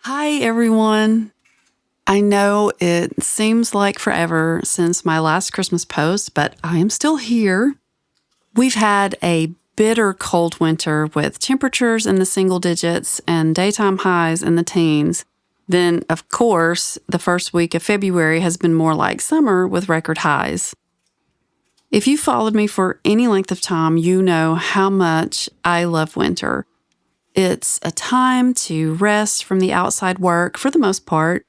Hi, everyone. I know it seems like forever since my last Christmas post, but I am still here. We've had a bitter cold winter with temperatures in the single digits and daytime highs in the teens. Then, of course, the first week of February has been more like summer with record highs. If you followed me for any length of time, you know how much I love winter. It's a time to rest from the outside work for the most part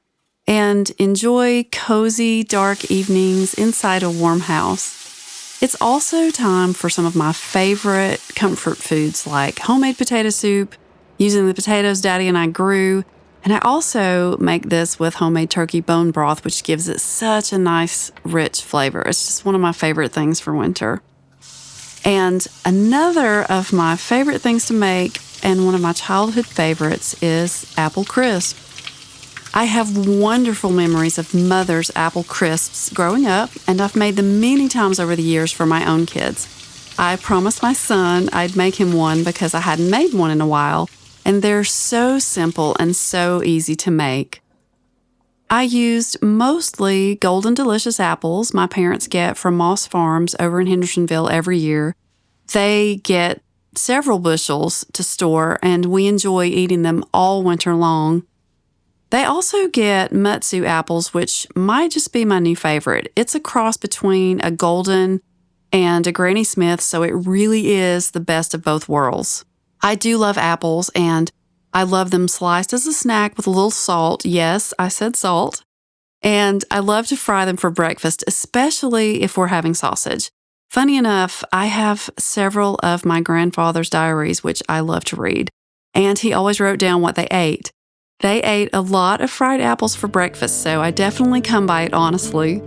and enjoy cozy, dark evenings inside a warm house. It's also time for some of my favorite comfort foods like homemade potato soup, using the potatoes Daddy and I grew, and I also make this with homemade turkey bone broth, which gives it such a nice, rich flavor. It's just one of my favorite things for winter. And another of my favorite things to make, and one of my childhood favorites, is apple crisp. I have wonderful memories of Mother's apple crisps growing up, and I've made them many times over the years for my own kids. I promised my son I'd make him one because I hadn't made one in a while, and they're so simple and so easy to make. I used mostly Golden Delicious apples my parents get from Moss Farms over in Hendersonville every year. They get several bushels to store, and we enjoy eating them all winter long. They also get Mutsu apples, which might just be my new favorite. It's a cross between a Golden and a Granny Smith, so it really is the best of both worlds. I do love apples, and I love them sliced as a snack with a little salt. Yes, I said salt. And I love to fry them for breakfast, especially if we're having sausage. Funny enough, I have several of my grandfather's diaries, which I love to read, and he always wrote down what they ate. They ate a lot of fried apples for breakfast, so I definitely come by it honestly.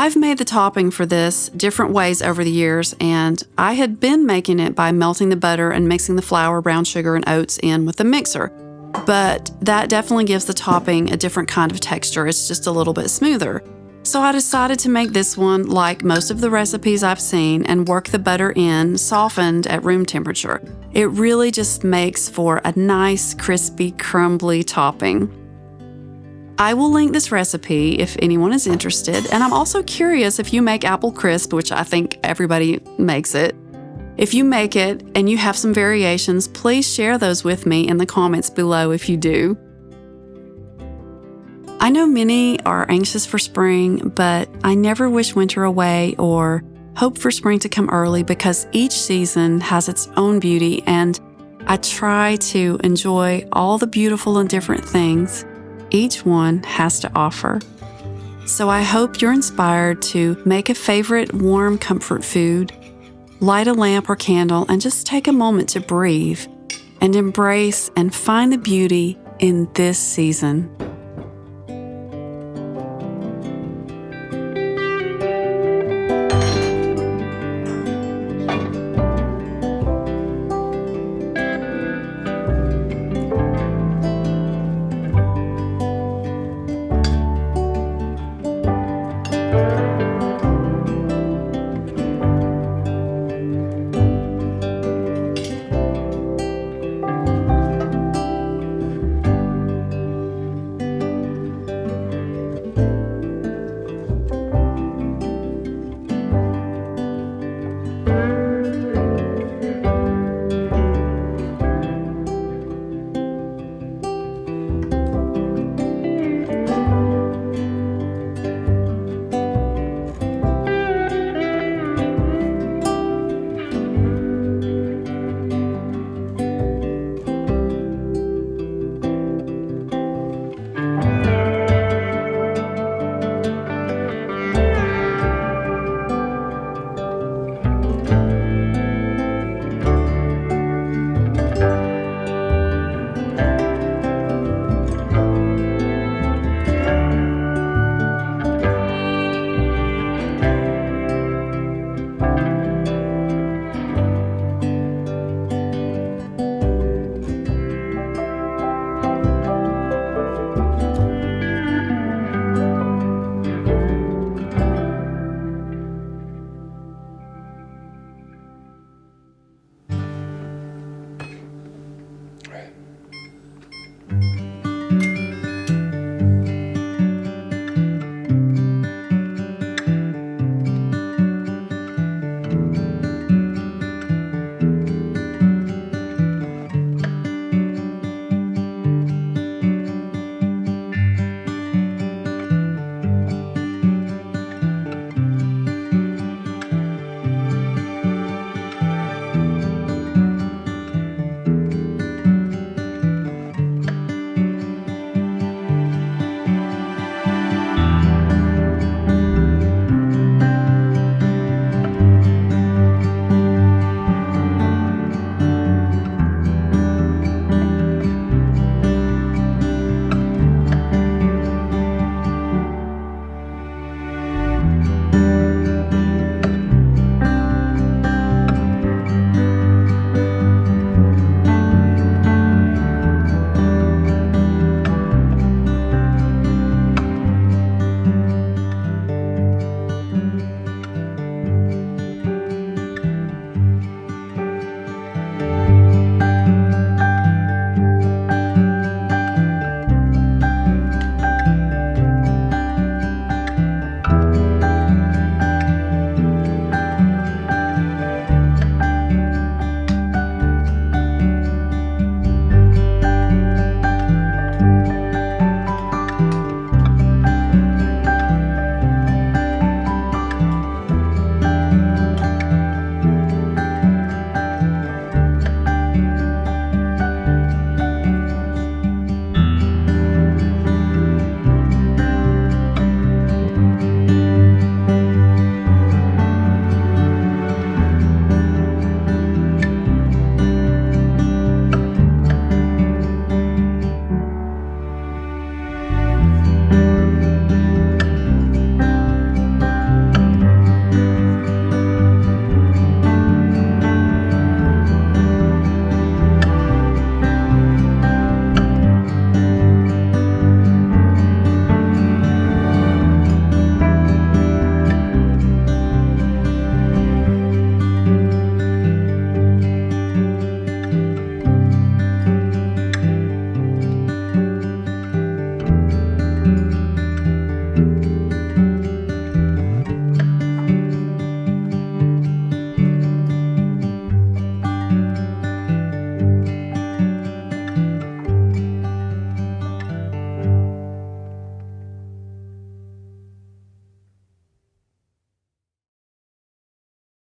I've made the topping for this different ways over the years, and I had been making it by melting the butter and mixing the flour, brown sugar, and oats in with the mixer. But that definitely gives the topping a different kind of texture. It's just a little bit smoother. So I decided to make this one like most of the recipes I've seen and work the butter in, softened at room temperature. It really just makes for a nice, crispy, crumbly topping. I will link this recipe if anyone is interested, and I'm also curious if you make apple crisp, which I think everybody makes it. If you make it and you have some variations, please share those with me in the comments below if you do. I know many are anxious for spring, but I never wish winter away or hope for spring to come early because each season has its own beauty, and I try to enjoy all the beautiful and different things each one has to offer. So I hope you're inspired to make a favorite warm comfort food, light a lamp or candle, and just take a moment to breathe and embrace and find the beauty in this season.